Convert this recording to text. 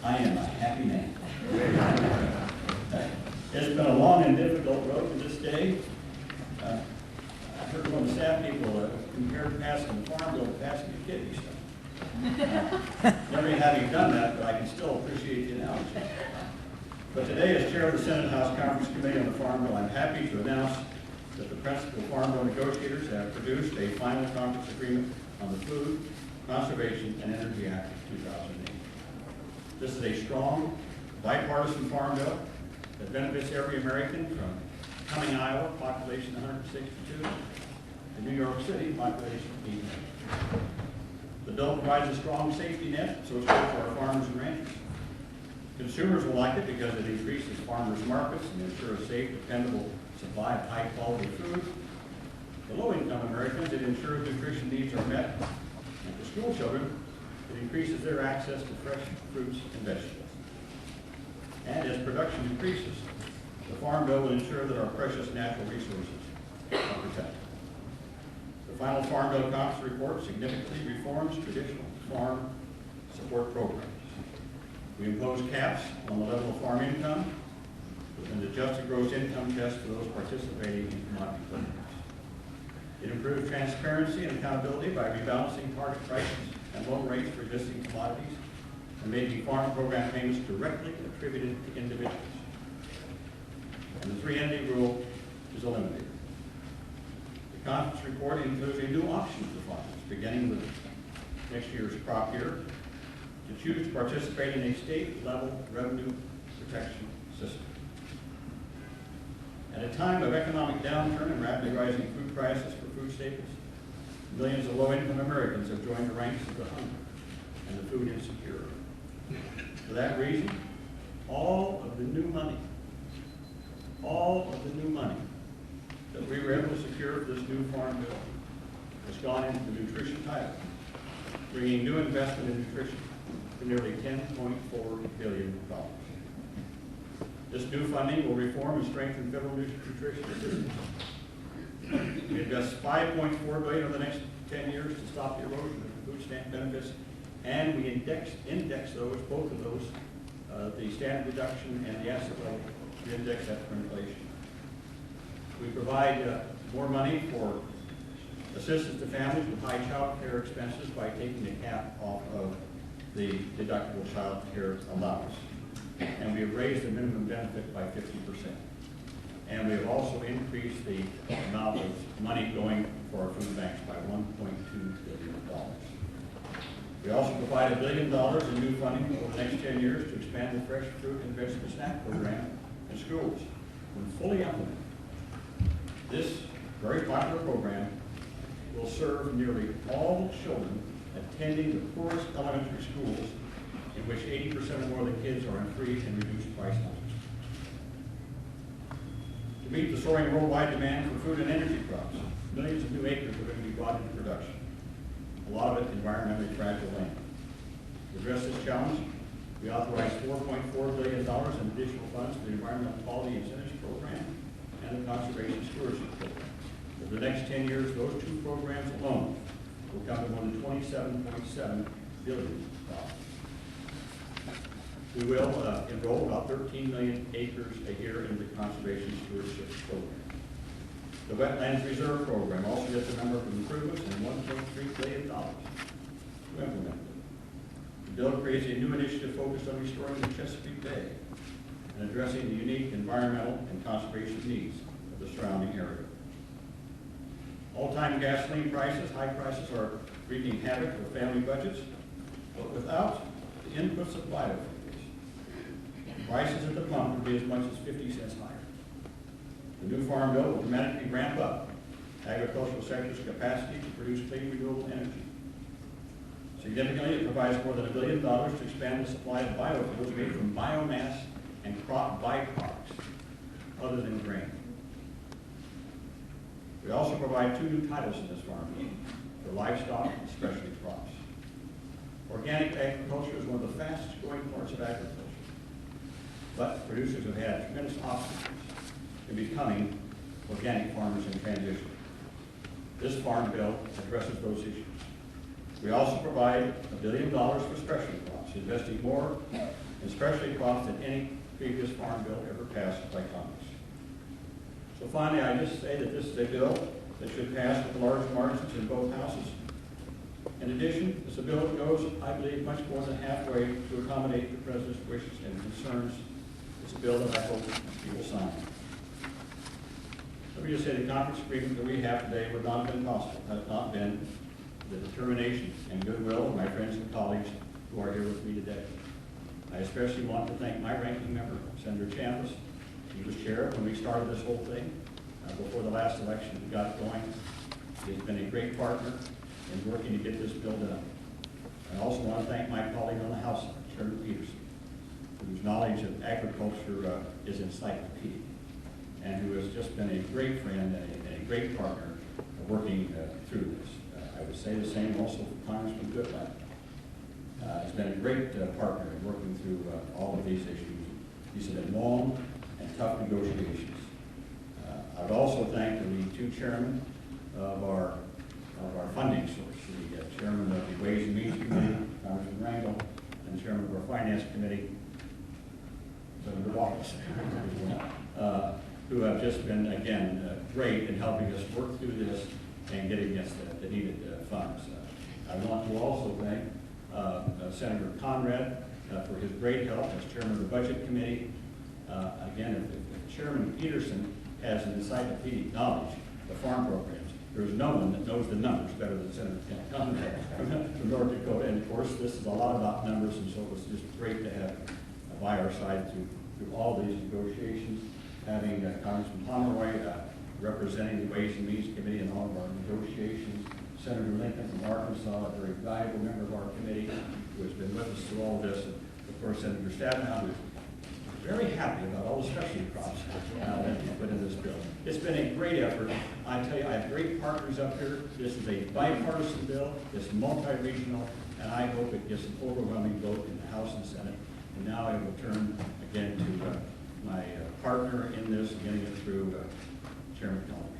I am a happy man. It's been a long and difficult road to this day. I've heard one of the staff people compare passing the farm bill to passing a kidney stone. Never having done that, but I can still appreciate the analogy. But today, as chair of the Senate House Conference Committee on the Farm Bill, I'm happy to announce that the principal farm bill negotiators have produced a final conference agreement on the Food, Conservation, and Energy Act of 2008. This is a strong, bipartisan farm bill that benefits every American from Cumming, Iowa, population 162, to New York City, population 8 million. The bill provides a strong safety net, so it's good for our farmers and ranchers. Consumers will like it because it increases farmers' markets and ensures a safe, dependable supply of high-quality food. For low-income Americans, it ensures nutrition needs are met. And for school children, it increases their access to fresh fruits and vegetables. And as production increases, the Farm Bill will ensure that our precious natural resources are protected. The final Farm Bill Conference report significantly reforms traditional farm support programs. We impose caps on the level of farm income with an adjusted gross income test for those participating in commodity programs. It improves transparency and accountability by rebalancing target prices and loan rates for existing commodities and making farm program payments directly attributed to individuals. And the 3ND rule is eliminated. The conference report includes a new option for farmers, beginning with next year's crop year, to choose to participate in a state-level revenue protection system. At a time of economic downturn and rapidly rising food prices for food staples, millions of low-income Americans have joined the ranks of the hungry and the food insecure. For that reason, all of the new money that we were able to secure for this new farm bill has gone into the nutrition title, bringing new investment in nutrition to nearly $10.4 billion. This new funding will reform and strengthen federal nutrition assistance. We invest $5.4 billion over the next 10 years to stop the erosion of food stamp benefits, and we index those, both of those, the standard deduction and the asset level, we index that for inflation. We provide more money for assistance to families with high child care expenses by taking the cap off of the deductible child care allowance. And we have raised the minimum benefit by 50%. And we have also increased the amount of money going for our food banks by $1.2 billion. We also provide $1 billion in new funding over the next 10 years to expand the fresh fruit and vegetable snack program in schools. When fully implemented, this very popular program will serve nearly all children attending the poorest elementary schools, in which 80% or more of the kids are in free and reduced price lines. To meet the soaring worldwide demand for food and energy crops, millions of new acres are going to be brought into production, a lot of it environmentally fragile land. To address this challenge, we authorized $4.4 billion in additional funds for the Environmental Quality Incentives Program and the Conservation Stewardship Program. Over the next 10 years, those two programs alone will come to more than $27.7 billion. We will enroll about 13 million acres a year in the Conservation Stewardship Program. The Wetlands Reserve Program also gets a number of improvements and $1.3 billion to implement it. The bill creates a new initiative focused on restoring the Chesapeake Bay and addressing the unique environmental and conservation needs of the surrounding area. All-time gasoline prices, high prices, are wreaking havoc with family budgets, but without the inputs of biofuels, prices at the pump would be as much as 50 cents higher. The new farm bill will dramatically ramp up agricultural sector's capacity to produce clean, renewable energy. Significantly, it provides more than $1 billion to expand the supply of biofuels made from biomass and crop byproducts other than grain. We also provide 2 new titles in this farm bill for livestock and specialty crops. Organic agriculture is one of the fastest growing parts of agriculture, but producers have had tremendous obstacles in becoming organic farmers in transition. This farm bill addresses those issues. We also provide $1 billion for specialty crops, investing more in specialty crops than any previous farm bill ever passed by Congress. So finally, I just say that this is a bill that should pass with large margins in both houses. In addition, this bill goes, I believe, much more than halfway to accommodate the President's wishes and concerns. It's a bill that I hope he will sign. Let me just say the conference agreement that we have today would not have been possible had it not been the determination and goodwill of my friends and colleagues who are here with me today. I especially want to thank my ranking member, Senator Chambliss. He was chair when we started this whole thing. Before the last election we got going. He has been a great partner in working to get this bill done. I also want to thank my colleague on the House side, Chairman Peterson, whose knowledge of agriculture is encyclopedic, and who has just been a great friend and a great partner working through this. I would say the same also for Congressman Goodlatte. He's been a great partner in working through all of these issues. These have been long and tough negotiations. I would also thank the two chairmen of our funding source, the chairman of the Ways and Means Committee, Congressman Rangel, and the chairman of our Finance Committee, Senator Wallace, who have just been, again, great in helping us work through this and getting us the needed funds. I want to also thank Senator Conrad for his great help as chairman of the Budget Committee. Again, if Chairman Peterson has an encyclopedic knowledge of farm programs, there's no one that knows the numbers better than Senator Conrad from North Dakota. And of course, this is a lot about numbers, and so it was just great to have by our side through all these negotiations, having Congressman Pomeroy representing the Ways and Means Committee in all of our negotiations, Senator Lincoln from Arkansas, a very valuable member of our committee who has been with us through all this, and of course Senator Stabenow, who's very happy about all the specialty crops that we put in this bill. It's been a great effort. I tell you, I have great partners up here. This is a bipartisan bill. It's multi-regional, and I hope it gets an overwhelming vote in the House and Senate. And now I will turn again to my partner in this, getting it through Chairman Collins.